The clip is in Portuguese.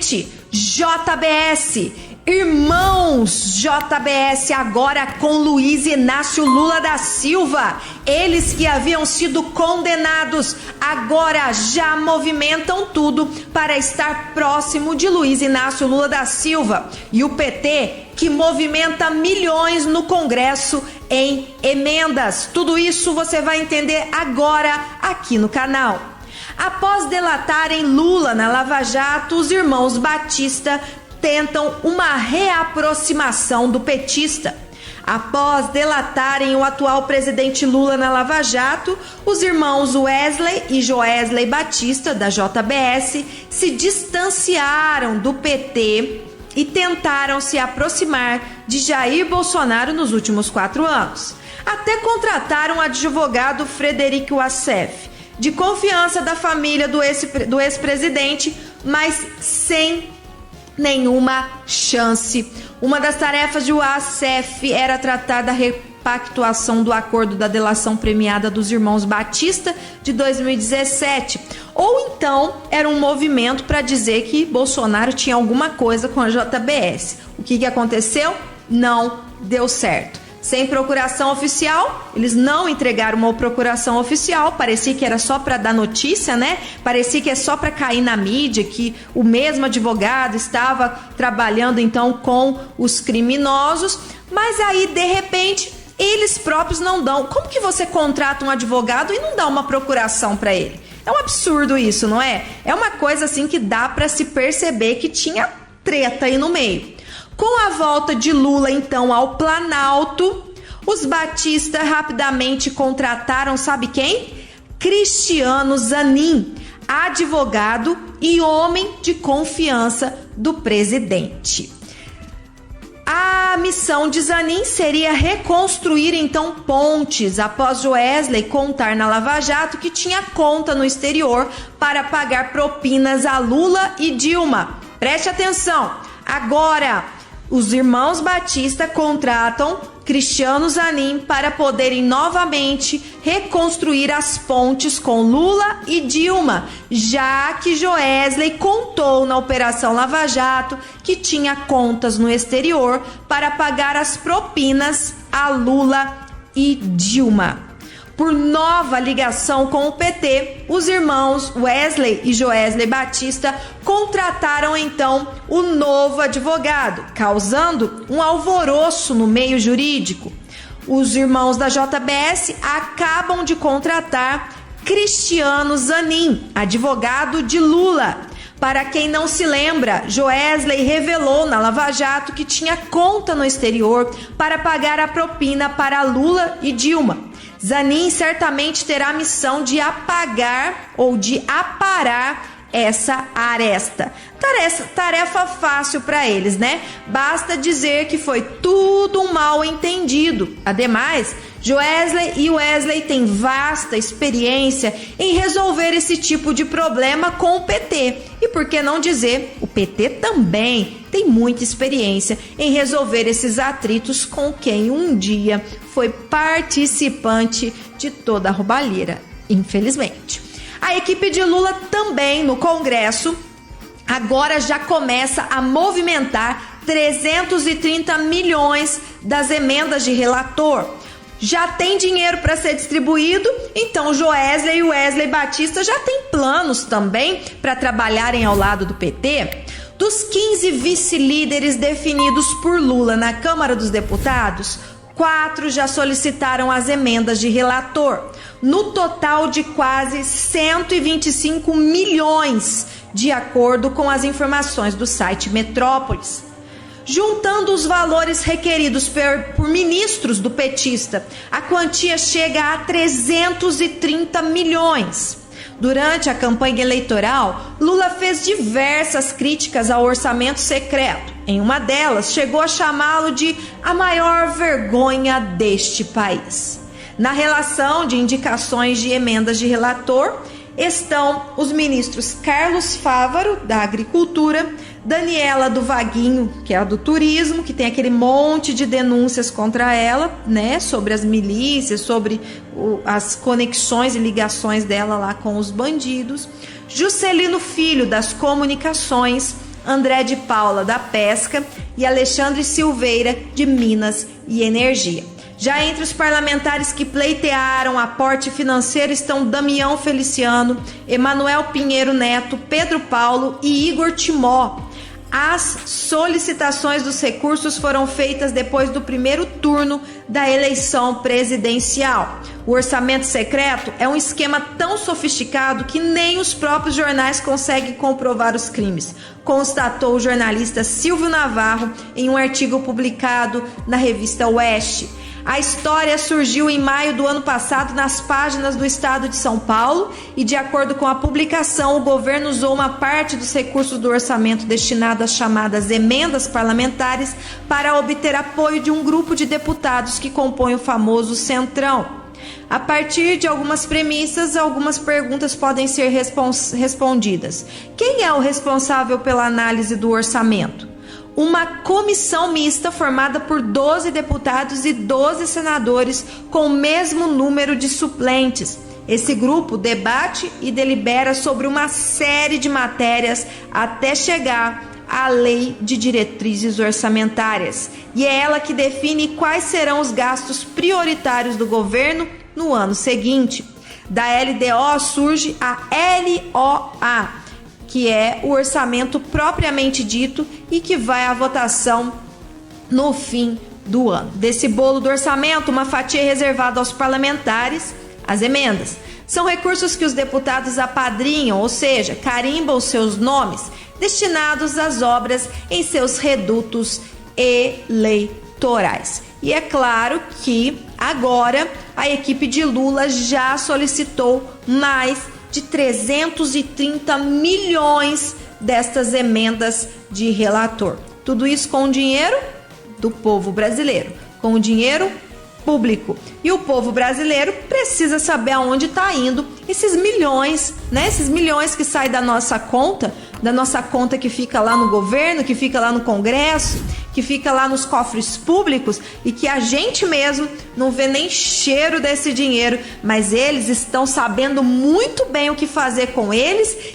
presidente, JBS. Irmãos JBS agora com Luiz Inácio Lula da Silva. Eles que haviam sido condenados agora já movimentam tudo para estar próximo de Luiz Inácio Lula da Silva. E o PT que movimenta milhões no Congresso em emendas. Tudo isso você vai entender agora aqui no canal. Após delatarem Lula na Lava Jato, os irmãos Batista tentam uma reaproximação do petista. Após delatarem o atual presidente Lula na Lava Jato, os irmãos Wesley e Joesley Batista, da JBS, se distanciaram do PT e tentaram se aproximar de Jair Bolsonaro nos últimos 4 anos. Até contrataram o advogado Frederico Wassef, de confiança da família do ex-presidente, mas sem nenhuma chance. Uma das tarefas de Wassef era tratar da repactuação do acordo da delação premiada dos irmãos Batista de 2017. Ou então era um movimento para dizer que Bolsonaro tinha alguma coisa com a JBS. O que aconteceu? Não deu certo. Sem procuração oficial, eles não entregaram uma procuração oficial, parecia que era só para dar notícia, né? Parecia que é só para cair na mídia, que o mesmo advogado estava trabalhando então com os criminosos, mas aí de repente eles próprios não dão. Como que você contrata um advogado e não dá uma procuração para ele? É um absurdo isso, não é? É uma coisa assim que dá para se perceber que tinha treta aí no meio. Com a volta de Lula, então, ao Planalto, os Batista rapidamente contrataram, sabe quem? Cristiano Zanin, advogado e homem de confiança do presidente. A missão de Zanin seria reconstruir, então, pontes após Joesley contar na Lava Jato que tinha conta no exterior para pagar propinas a Lula e Dilma. Preste atenção, agora os irmãos Batista contratam Cristiano Zanin para poderem novamente reconstruir as pontes com Lula e Dilma, já que Joesley contou na Operação Lava Jato que tinha contas no exterior para pagar as propinas a Lula e Dilma. Por nova ligação com o PT, os irmãos Wesley e Joesley Batista contrataram então o novo advogado, causando um alvoroço no meio jurídico. Os irmãos da JBS acabam de contratar Cristiano Zanin, advogado de Lula. Para quem não se lembra, Joesley revelou na Lava Jato que tinha conta no exterior para pagar a propina para Lula e Dilma. Zanin certamente terá a missão de apagar ou de aparar essa aresta. Tarefa fácil para eles, né? Basta dizer que foi tudo um mal entendido. Ademais, Joesley e Wesley têm vasta experiência em resolver esse tipo de problema com o PT. E por que não dizer, o PT também tem muita experiência em resolver esses atritos com quem um dia foi participante de toda a roubalheira, infelizmente. A equipe de Lula também no Congresso agora já começa a movimentar 330 milhões das emendas de relator. Já tem dinheiro para ser distribuído, então Joesley e Wesley Batista já têm planos também para trabalharem ao lado do PT. Dos 15 vice-líderes definidos por Lula na Câmara dos Deputados, 4 já solicitaram as emendas de relator, no total de quase 125 milhões, de acordo com as informações do site Metrópolis. Juntando os valores requeridos por ministros do petista, a quantia chega a 330 milhões. Durante a campanha eleitoral, Lula fez diversas críticas ao orçamento secreto. Em uma delas, chegou a chamá-lo de a maior vergonha deste país. Na relação de indicações de emendas de relator, estão os ministros Carlos Fávaro, da Agricultura, Daniela do Vaguinho, que é a do Turismo, que tem aquele monte de denúncias contra ela, né, sobre as milícias, sobre as conexões e ligações dela lá com os bandidos, Juscelino Filho, das Comunicações, André de Paula, da Pesca, e Alexandre Silveira, de Minas e Energia. Já entre os parlamentares que pleitearam aporte financeiro estão Damião Feliciano, Emanuel Pinheiro Neto, Pedro Paulo e Igor Timó. As solicitações dos recursos foram feitas depois do primeiro turno da eleição presidencial. O orçamento secreto é um esquema tão sofisticado que nem os próprios jornais conseguem comprovar os crimes, constatou o jornalista Silvio Navarro em um artigo publicado na revista Oeste. A história surgiu em maio do ano passado nas páginas do Estado de São Paulo e, de acordo com a publicação, o governo usou uma parte dos recursos do orçamento destinado às chamadas emendas parlamentares para obter apoio de um grupo de deputados que compõe o famoso Centrão. A partir de algumas premissas, algumas perguntas podem ser respondidas. Quem é o responsável pela análise do orçamento? Uma comissão mista formada por 12 deputados e 12 senadores com o mesmo número de suplentes. Esse grupo debate e delibera sobre uma série de matérias até chegar à Lei de Diretrizes Orçamentárias. E é ela que define quais serão os gastos prioritários do governo no ano seguinte. Da LDO surge a LOA, que é o orçamento propriamente dito e que vai à votação no fim do ano. Desse bolo do orçamento, uma fatia é reservada aos parlamentares, as emendas. São recursos que os deputados apadrinham, ou seja, carimbam seus nomes, destinados às obras em seus redutos eleitorais. E é claro que agora a equipe de Lula já solicitou mais de 330 milhões destas emendas de relator. Tudo isso com o dinheiro do povo brasileiro, com o dinheiro público. E o povo brasileiro precisa saber aonde está indo esses milhões, né? Esses milhões que saem da nossa conta que fica lá no governo, que fica lá no Congresso, que fica lá nos cofres públicos e que a gente mesmo não vê nem cheiro desse dinheiro, mas eles estão sabendo muito bem o que fazer com eles